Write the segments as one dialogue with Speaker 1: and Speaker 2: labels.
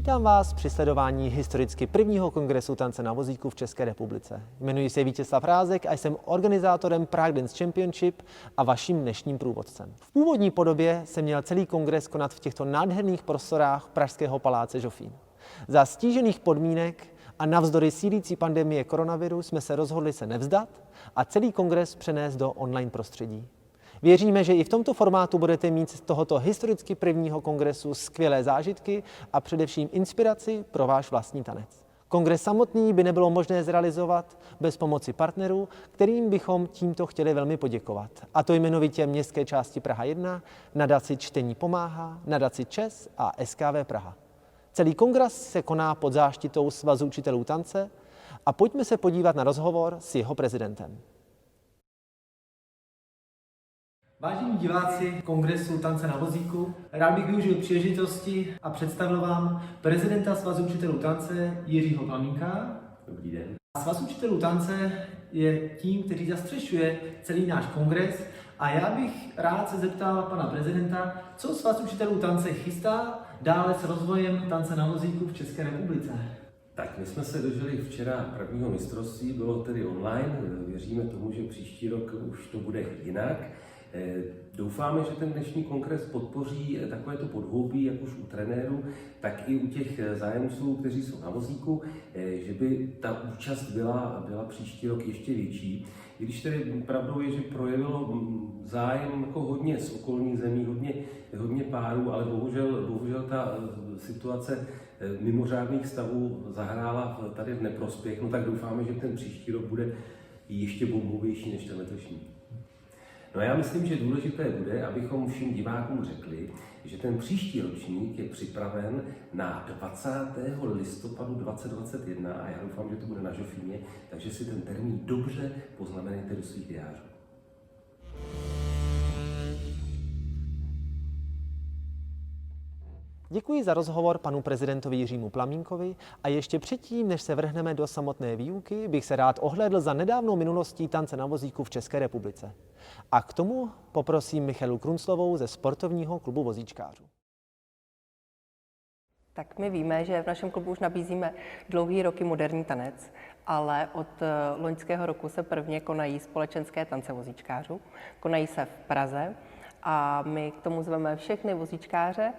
Speaker 1: Vítám vás při sledování historicky prvního kongresu tance na vozíku v České republice. Jmenuji se Vítězslav Rázek a jsem organizátorem Prague Dance Championship a vaším dnešním průvodcem. V původní podobě se měl celý kongres konat v těchto nádherných prostorách pražského paláce Žofín. Za stížených podmínek a navzdory sílící pandemie koronaviru jsme se rozhodli se nevzdat a celý kongres přenést do online prostředí. Věříme, že i v tomto formátu budete mít z tohoto historicky prvního kongresu skvělé zážitky a především inspiraci pro váš vlastní tanec. Kongres samotný by nebylo možné zrealizovat bez pomoci partnerů, kterým bychom tímto chtěli velmi poděkovat. A to jmenovitě Městské části Praha 1, nadaci Čtení pomáhá, nadaci ČES a SKV Praha. Celý kongres se koná pod záštitou Svazu učitelů tance a pojďme se podívat na rozhovor s jeho prezidentem. Vážení diváci kongresu tance na vozíku, rád bych využil příležitosti a představil vám prezidenta Svazu učitelů tance Jiřího Plamínka.
Speaker 2: Dobrý den.
Speaker 1: Svaz učitelů tance je tím, který zastřešuje celý náš kongres a já bych rád se zeptal pana prezidenta, co Svaz učitelů tance chystá dále s rozvojem tance na vozíku v České republice.
Speaker 2: Tak my jsme se dožili včera prvního mistrovství, bylo tedy online, věříme tomu, že příští rok už to bude jinak. Doufáme, že ten dnešní kongres podpoří takovéto podhoubí, jak už u trenérů, tak i u těch zájemců, kteří jsou na vozíku, že by ta účast byla příští rok ještě větší. I když tedy pravdou je, že projevilo zájem jako hodně z okolních zemí, hodně párů, ale bohužel ta situace mimořádných stavů zahrála tady v neprospěch, no tak doufáme, že ten příští rok bude ještě bombovější než ten letošní. No já myslím, že důležité bude, abychom všem divákům řekli, že ten příští ročník je připraven na 20. listopadu 2021 a já doufám, že to bude na Žofíně, takže si ten termín dobře poznamenejte do svých diářů.
Speaker 1: Děkuji za rozhovor panu prezidentovi Jiřímu Plamínkovi a ještě předtím, než se vrhneme do samotné výuky, bych se rád ohlédl za nedávnou minulostí tance na vozíku v České republice. A k tomu poprosím Michaelu Krunclovou ze Sportovního klubu vozíčkářů.
Speaker 3: Tak my víme, že v našem klubu už nabízíme dlouhý roky moderní tanec, ale od loňského roku se prvně konají společenské tance vozíčkářů. Konají se v Praze a my k tomu zveme všechny vozíčkáře,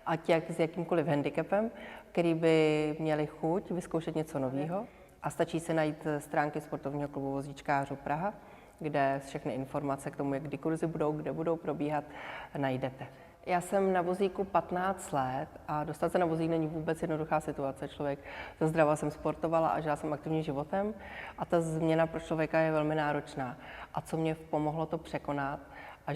Speaker 3: ať jak s jakýmkoliv handicapem, který by měli chuť vyzkoušet něco nového. A stačí se najít stránky Sportovního klubu vozíčkářů Praha, kde všechny informace k tomu, jak kdy kurzy budou, kde budou probíhat, najdete. Já jsem na vozíku 15 let a dostat se na vozík není vůbec jednoduchá situace. Člověk ze zdrava jsem sportovala a žila jsem aktivním životem a ta změna pro člověka je velmi náročná. A co mě pomohlo to překonat a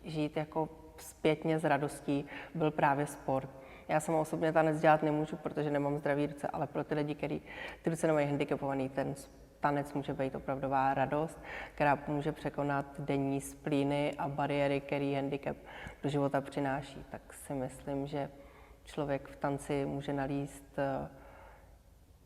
Speaker 3: žít jako zpětně s radostí, byl právě sport. Já sama osobně tanec dělat nemůžu, protože nemám zdraví ruce, ale pro ty lidi, kteří ty ruce nemají handicapovaný, ten tanec může být opravdová radost, která může překonat denní splíny a bariéry, který handicap do života přináší. Tak si myslím, že člověk v tanci může nalíst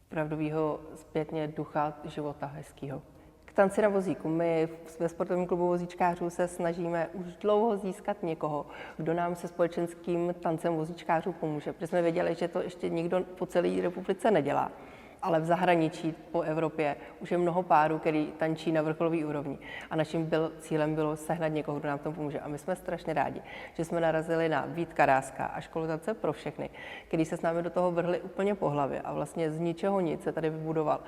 Speaker 3: opravdového zpětně ducha života hezkýho. K tanci na vozíku. My ve Sportovním klubu vozíčkářů se snažíme už dlouho získat někoho, kdo nám se společenským tancem vozíčkářů pomůže, protože jsme věděli, že to ještě nikdo po celé republice nedělá. Ale v zahraničí, po Evropě, už je mnoho párů, který tančí na vrcholové úrovni. A naším cílem bylo sehnat někoho, kdo nám tomu pomůže. A my jsme strašně rádi, že jsme narazili na Vítka Ráska a školu tance pro všechny, který se s námi do toho vrhli úplně po hlavě. A vlastně z ničeho nic se tady vybudoval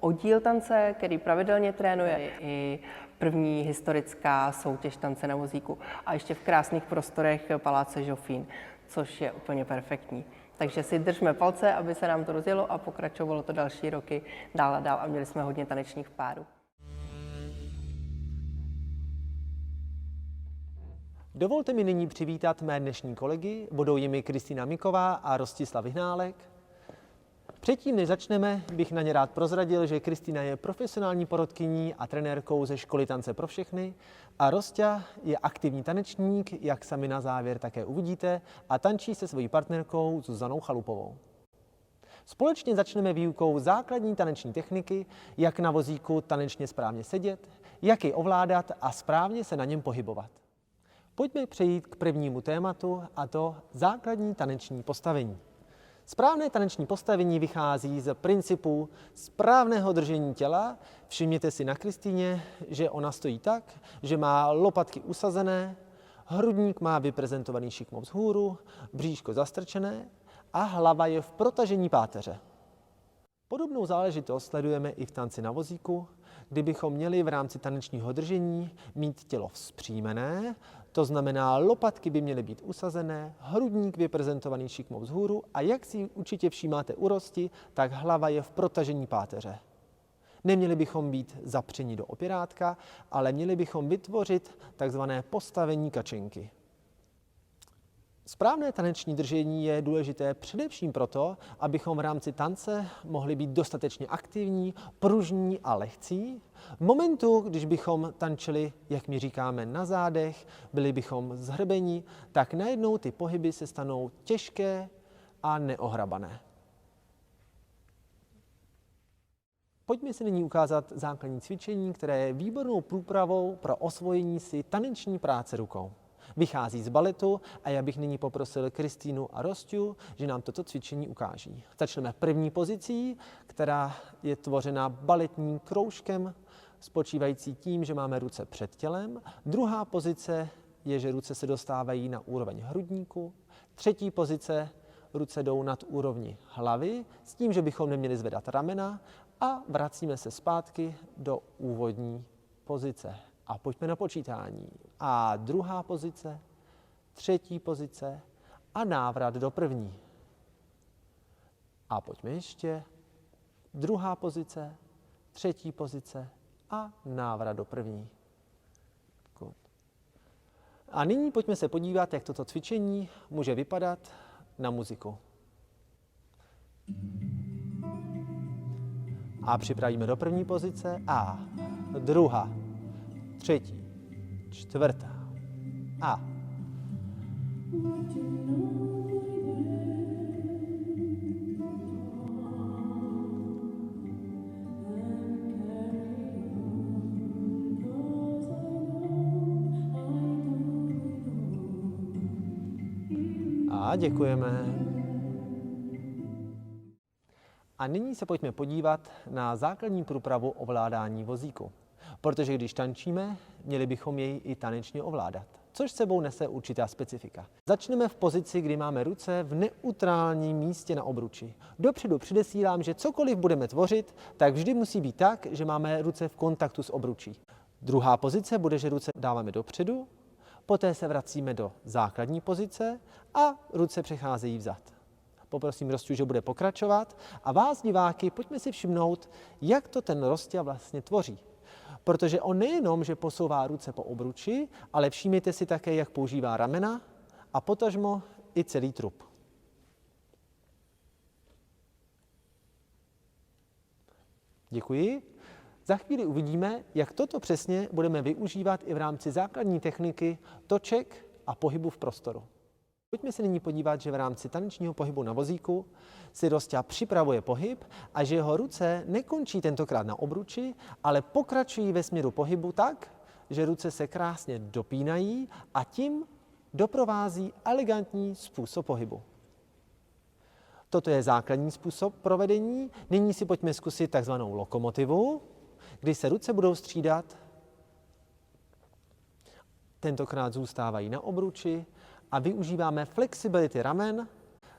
Speaker 3: oddíl tance, který pravidelně trénuje i první historická soutěž tance na vozíku. A ještě v krásných prostorech paláce Žofín, což je úplně perfektní. Takže si držme palce, aby se nám to rozjelo a pokračovalo to další roky dál a dál a měli jsme hodně tanečních párů.
Speaker 1: Dovolte mi nyní přivítat mé dnešní kolegy, budou jimi Kristýna Miková a Rostislav Vyhnálek. Předtím, než začneme, bych na ně rád prozradil, že Kristýna je profesionální porodkyní a trenérkou ze školy tance pro všechny a Rostia je aktivní tanečník, jak sami na závěr také uvidíte, a tančí se svojí partnerkou Zuzanou Chalupovou. Společně začneme výukou základní taneční techniky, jak na vozíku tanečně správně sedět, jak jej ovládat a správně se na něm pohybovat. Pojďme přejít k prvnímu tématu, a to základní taneční postavení. Správné taneční postavení vychází z principu správného držení těla. Všimněte si na Kristýně, že ona stojí tak, že má lopatky usazené, hrudník má vyprezentovaný šikmo vzhůru, bříško zastrčené a hlava je v protažení páteře. Podobnou záležitost sledujeme i v tanci na vozíku, kdy bychom měli v rámci tanečního držení mít tělo vzpřímené, to znamená, lopatky by měly být usazené, hrudník vyprezentovaný šikmo vzhůru a jak si určitě všímáte u rosti, tak hlava je v protažení páteře. Neměli bychom být zapřeni do opěrátka, ale měli bychom vytvořit takzvané postavení kačenky. Správné taneční držení je důležité především proto, abychom v rámci tance mohli být dostatečně aktivní, pružní a lehcí. V momentu, když bychom tančili, jak my říkáme, na zádech, byli bychom zhrbeni, tak najednou ty pohyby se stanou těžké a neohrabané. Pojďme si nyní ukázat základní cvičení, které je výbornou průpravou pro osvojení si taneční práce rukou. Vychází z baletu a já bych nyní poprosil Kristýnu a Rosťu, že nám toto cvičení ukáží. Začneme první pozicí, která je tvořena baletním kroužkem, spočívající tím, že máme ruce před tělem. Druhá pozice je, že ruce se dostávají na úroveň hrudníku. Třetí pozice, ruce jdou nad úrovni hlavy, s tím, že bychom neměli zvedat ramena a vracíme se zpátky do úvodní pozice. A pojďme na počítání. A druhá pozice, třetí pozice a návrat do první. A pojďme ještě. Druhá pozice, třetí pozice a návrat do první. Good. A nyní pojďme se podívat, jak toto cvičení může vypadat na muziku. A připravíme do první pozice a druhá, třetí, čtvrtá a děkujeme. A nyní se pojďme podívat na základní průpravu ovládání vozíku. Protože když tančíme, měli bychom jej i tanečně ovládat, což sebou nese určitá specifika. Začneme v pozici, kdy máme ruce v neutrálním místě na obruči. Dopředu předesílám, že cokoliv budeme tvořit, tak vždy musí být tak, že máme ruce v kontaktu s obručí. Druhá pozice bude, že ruce dáváme dopředu, poté se vracíme do základní pozice a ruce přecházejí vzad. Poprosím Rosťu, že bude pokračovat a vás, diváky, pojďme si všimnout, jak to ten Rosťa vlastně tvoří. Protože on nejenom, že posouvá ruce po obruči, ale všímejte si také, jak používá ramena a potažmo i celý trup. Děkuji. Za chvíli uvidíme, jak toto přesně budeme využívat i v rámci základní techniky toček a pohybu v prostoru. Pojďme se nyní podívat, že v rámci tanečního pohybu na vozíku si Rosťa připravuje pohyb a že jeho ruce nekončí tentokrát na obruči, ale pokračují ve směru pohybu tak, že ruce se krásně dopínají a tím doprovází elegantní způsob pohybu. Toto je základní způsob provedení. Nyní si pojďme zkusit takzvanou lokomotivu, kdy se ruce budou střídat. Tentokrát zůstávají na obruči a využíváme flexibility ramen,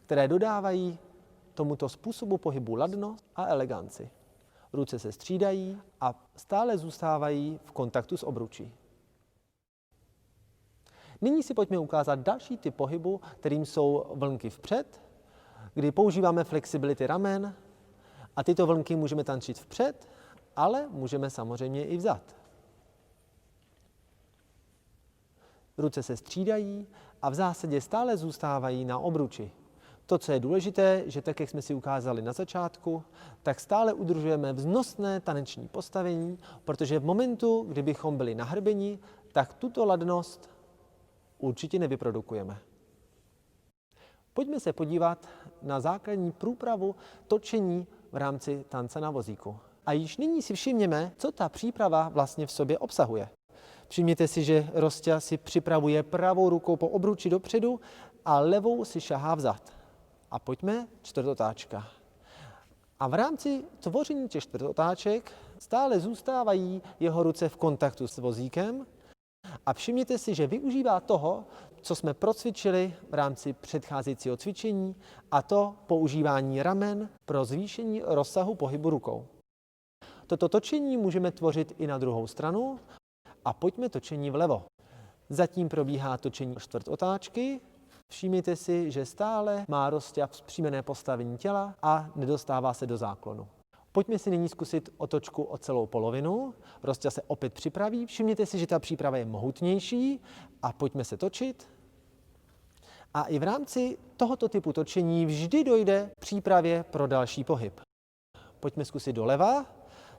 Speaker 1: které dodávají tomuto způsobu pohybu ladnost a eleganci. Ruce se střídají a stále zůstávají v kontaktu s obručí. Nyní si pojďme ukázat další typ pohybu, kterým jsou vlnky vpřed, kdy používáme flexibility ramen a tyto vlnky můžeme tančit vpřed, ale můžeme samozřejmě i vzad. Ruce se střídají a v zásadě stále zůstávají na obruči. To, co je důležité, že tak, jak jsme si ukázali na začátku, tak stále udržujeme vznosné taneční postavení, protože v momentu, kdybychom byli nahrbeni, tak tuto ladnost určitě nevyprodukujeme. Pojďme se podívat na základní průpravu točení v rámci tance na vozíku. A již nyní si všimněme, co ta příprava vlastně v sobě obsahuje. Všimněte si, že Rosťa si připravuje pravou rukou po obruči dopředu a levou si šahá vzad. A pojďme čtvrtotáčka. A v rámci tvoření těch čtvrtotáček stále zůstávají jeho ruce v kontaktu s vozíkem a všimněte si, že využívá toho, co jsme procvičili v rámci předcházejícího cvičení, a to používání ramen pro zvýšení rozsahu pohybu rukou. Toto točení můžeme tvořit i na druhou stranu a pojďme točení vlevo. Zatím probíhá točení čtvrtotáčky. Všimněte si, že stále má rozťah vzpřímené postavení těla a nedostává se do záklonu. Pojďme si nyní zkusit otočku o celou polovinu. Rozťah se opět připraví. Všimněte si, že ta příprava je mohutnější a pojďme se točit. A i v rámci tohoto typu točení vždy dojde k přípravě pro další pohyb. Pojďme zkusit doleva.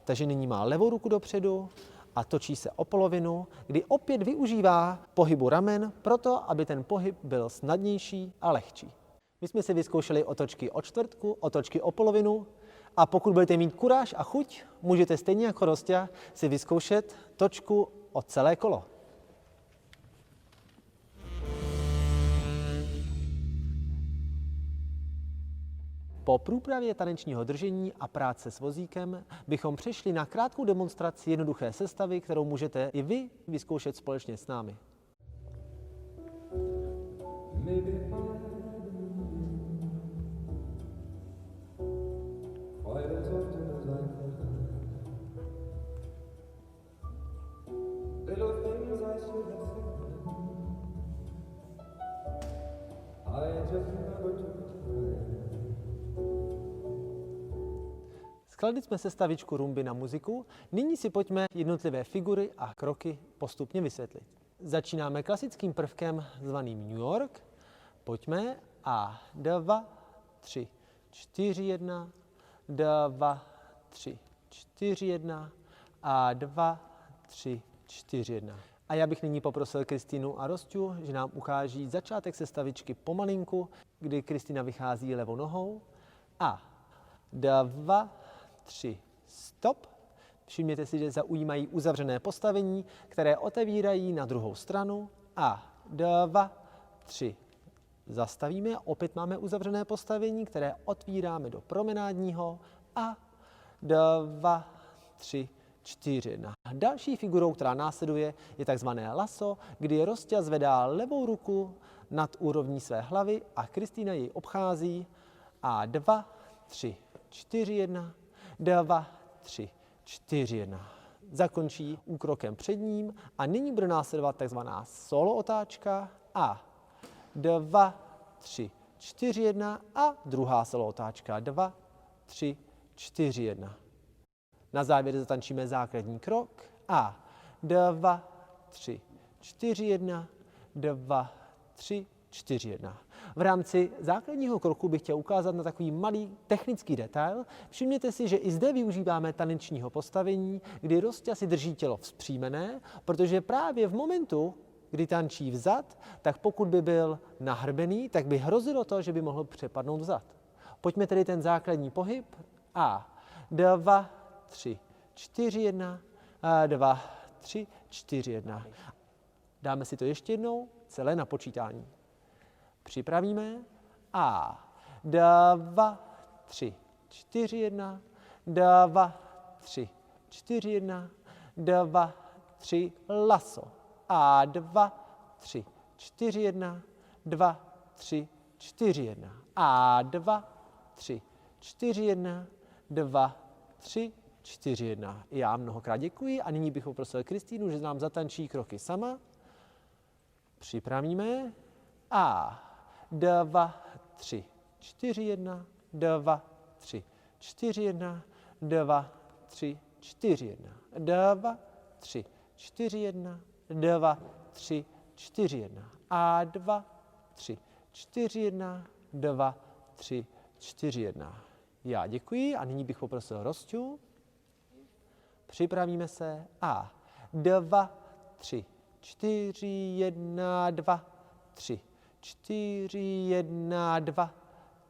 Speaker 1: Takže nyní má levou ruku dopředu a točí se o polovinu, kdy opět využívá pohybu ramen proto, aby ten pohyb byl snadnější a lehčí. My jsme si vyzkoušeli otočky o čtvrtku, otočky o polovinu a pokud budete mít kuráž a chuť, můžete stejně jako Rosťa si vyzkoušet točku o celé kolo. Po průpravě tanečního držení a práce s vozíkem bychom přešli na krátkou demonstraci jednoduché sestavy, kterou můžete i vy vyzkoušet společně s námi. Skladli jsme sestavičku rumby na muziku, nyní si pojďme jednotlivé figury a kroky postupně vysvětlit. Začínáme klasickým prvkem zvaným New York. Pojďme a 2, 3, 4, 1, 2, 3, 4, 1 a 2, 3, 4, 1. A já bych nyní poprosil Kristýnu a Rosťu, že nám ukáží začátek sestavičky pomalinku, kdy Kristýna vychází levou nohou a 2, 3, stop. Všimněte si, že zaujímají uzavřené postavení, které otevírají na druhou stranu a 2, 3. Zastavíme, opět máme uzavřené postavení, které otvíráme do promenádního a 2, 3, 4, 1. Další figurou, která následuje, je takzvané lasso, kdy Rosťa zvedá levou ruku nad úrovní své hlavy a Kristýna jej obchází a 2, 3, 4, 1, 2, 3, 4, 1. Zakončí úkrokem před ním a nyní bude následovat takzvaná solo otáčka a 2, 3, 4, 1 a druhá solo otáčka 2, 3, 4, 1. Na závěr zatančíme základní krok a 2, 3, 4, 1, 2, 3, 4, 1. V rámci základního kroku bych chtěl ukázat na takový malý technický detail. Všimněte si, že i zde využíváme tanečního postavení, kdy Rosťa si drží tělo vzpřímené, protože právě v momentu, kdy tančí vzad, tak pokud by byl nahrbený, tak by hrozilo to, že by mohl přepadnout vzad. Pojďme tedy ten základní pohyb a 2, 3, 4, 1, 2, 3, 4, 1. Dáme si to ještě jednou, celé na počítání. Připravíme a 2, 3, 4, 1, 2, 3, 4, 1, 2, 3, lasso a 2, 3, 4, 1, 2, 3, 4, 1 a 2, 3, 4, 1, 2, 3, 4, 1. Já mnohokrát děkuji a nyní bych poprosil Kristýnu, že nám zatančí kroky sama. Připravíme a 2, 3, 4, 1, 2, 3, 4, 1, 2, 3, 4, 1, 2, 3, 4, 1, 2, 3, 4, 1 a 2, 3, 4, 1, 2, 3, 4, 1. Já děkuji a nyní bych poprosil Rosťu. Připravíme se a 2, 3, 4, 1, 2, 3, 4, 1, 2,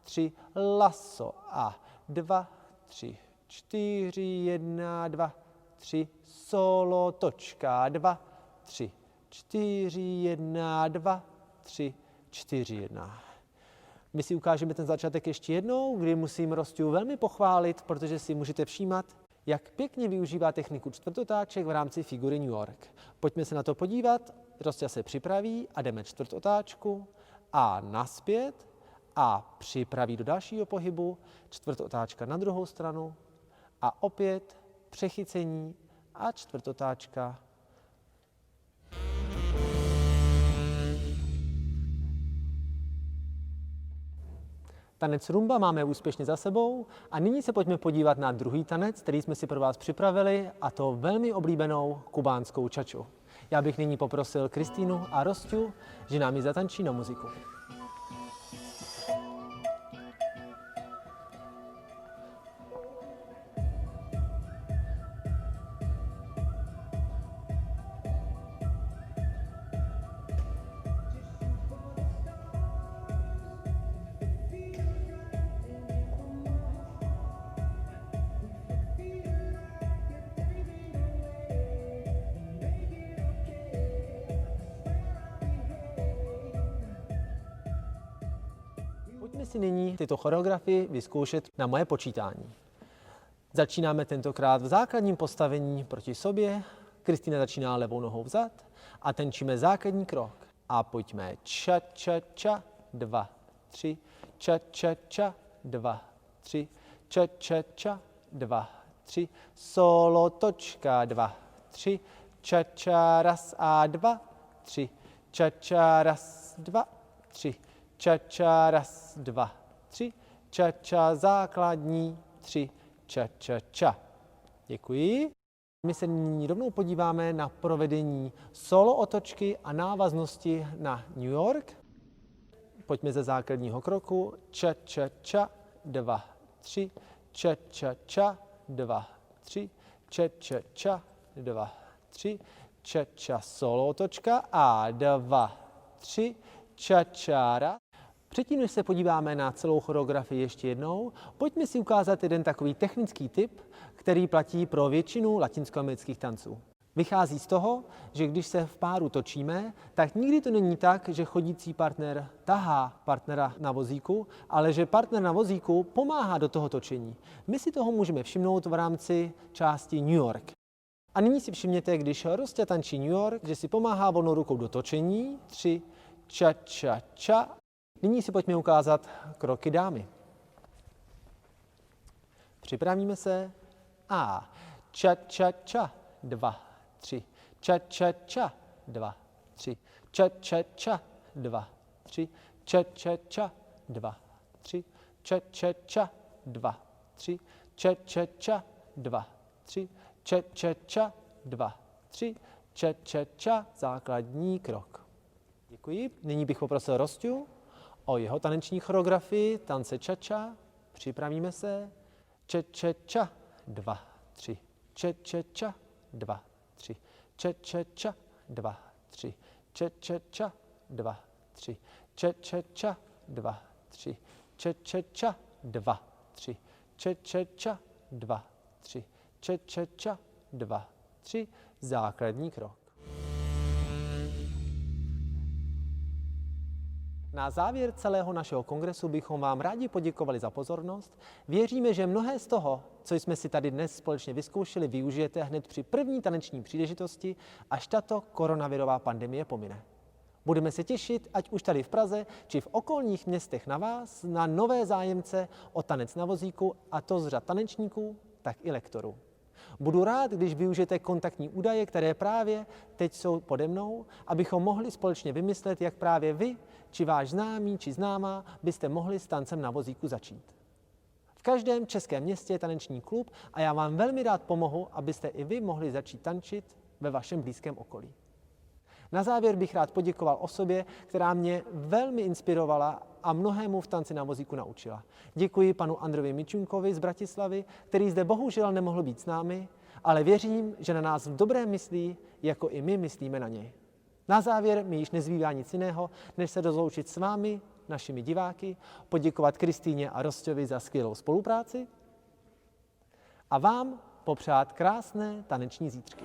Speaker 1: 3, lasso a 2, 3, 4, 1, 2, 3, solo točka 2, 3, 4, 1, 2, 3, 4, 1. My si ukážeme ten začátek ještě jednou, kdy musím Rosťu velmi pochválit, protože si můžete všímat, jak pěkně využívá techniku čtvrtotáček v rámci figury New York. Pojďme se na to podívat. Rostě se připraví a jdeme čtvrtotáčku a nazpět a připraví do dalšího pohybu, čtvrtotáčka na druhou stranu a opět přechycení a čtvrtotáčka. Tanec rumba máme úspěšně za sebou a nyní se pojďme podívat na druhý tanec, který jsme si pro vás připravili, a to velmi oblíbenou kubánskou čaču. Já bych nyní poprosil Kristýnu a Rosťu, že nám ji zatančí na muziku. Pojďme si nyní tyto choreografii vyzkoušet na moje počítání. Začínáme tentokrát v základním postavení proti sobě. Kristýna začíná levou nohou vzad a tančíme základní krok. A pojďme ča, ča, ča, 2, 3, ča, ča, ča, 2, 3, ča, ča, ča, 2, 3, solo, točka, 2, 3, ča, ča, raz a 2, 3, ča, ča, raz, 2, 3, ča, ča, raz, 2, 3, ča, ča, základní, 3, ča, ča, ča. Děkuji. My se nyní rovnou podíváme na provedení solo otočky a návaznosti na New York. Pojďme ze základního kroku. Ča, ča, ča, 2, 3, ča, ča, ča, 2, 3, ča, ča, ča, 2, 3, ča, ča, solo otočka a 2, 3, ča, čára. Předtím, než se podíváme na celou choreografii ještě jednou, pojďme si ukázat jeden takový technický tip, který platí pro většinu latinskoamerických tanců. Vychází z toho, že když se v páru točíme, tak nikdy to není tak, že chodící partner tahá partnera na vozíku, ale že partner na vozíku pomáhá do toho točení. My si toho můžeme všimnout v rámci části New York. A nyní si všimněte, když Rostě tančí New York, že si pomáhá volnou rukou do točení. 3, ča, ča, ča. Nyní si pojďme ukázat kroky dámy. Připravíme se a ča, ča, ča, 2, 3, ča, ča, ča, 2, 3, ča, ča, ča, 2, 3, ča, ča, ča, 2, 3, ča, ča, ča, 2, 3, ča, ča, ča, 2, 3, ča, ča, ča, 2, 3, ča, ča, ča, základní krok. Děkuji. Nyní bych poprosil Rosťu o jeho taneční choreografii, tance ča-ča. Připravíme se. Ča-ča-ča, 2, 3. Ča-ča-ča, 2, 3. Ča-ča-ča, 2, 3. Ča-ča-ča, 2, 3. Ča-ča-ča, 2, 3. Ča-ča-ča, 2, 3. Ča-ča-ča, 2, 3. Ča-ča-ča, 2, 3. Základní krok. Na závěr celého našeho kongresu bychom vám rádi poděkovali za pozornost. Věříme, že mnohé z toho, co jsme si tady dnes společně vyzkoušeli, využijete hned při první taneční příležitosti, až tato koronavirová pandemie pomine. Budeme se těšit, ať už tady v Praze, či v okolních městech na vás, na nové zájemce o tanec na vozíku, a to z řad tanečníků, tak i lektorů. Budu rád, když využijete kontaktní údaje, které právě teď jsou pode mnou, abychom mohli společně vymyslet, jak právě vy, či váš známý, či známá, byste mohli s tancem na vozíku začít. V každém českém městě je taneční klub a já vám velmi rád pomohu, abyste i vy mohli začít tančit ve vašem blízkém okolí. Na závěr bych rád poděkoval osobě, která mě velmi inspirovala a mnohému v tanci na vozíku naučila. Děkuji panu Androvi Mičunkovi z Bratislavy, který zde bohužel nemohl být s námi, ale věřím, že na nás v dobrém myslí, jako i my myslíme na něj. Na závěr mi již nezbývá nic jiného, než se rozloučit s vámi, našimi diváky, poděkovat Kristýně a Rosťovi za skvělou spolupráci a vám popřát krásné taneční zítřky.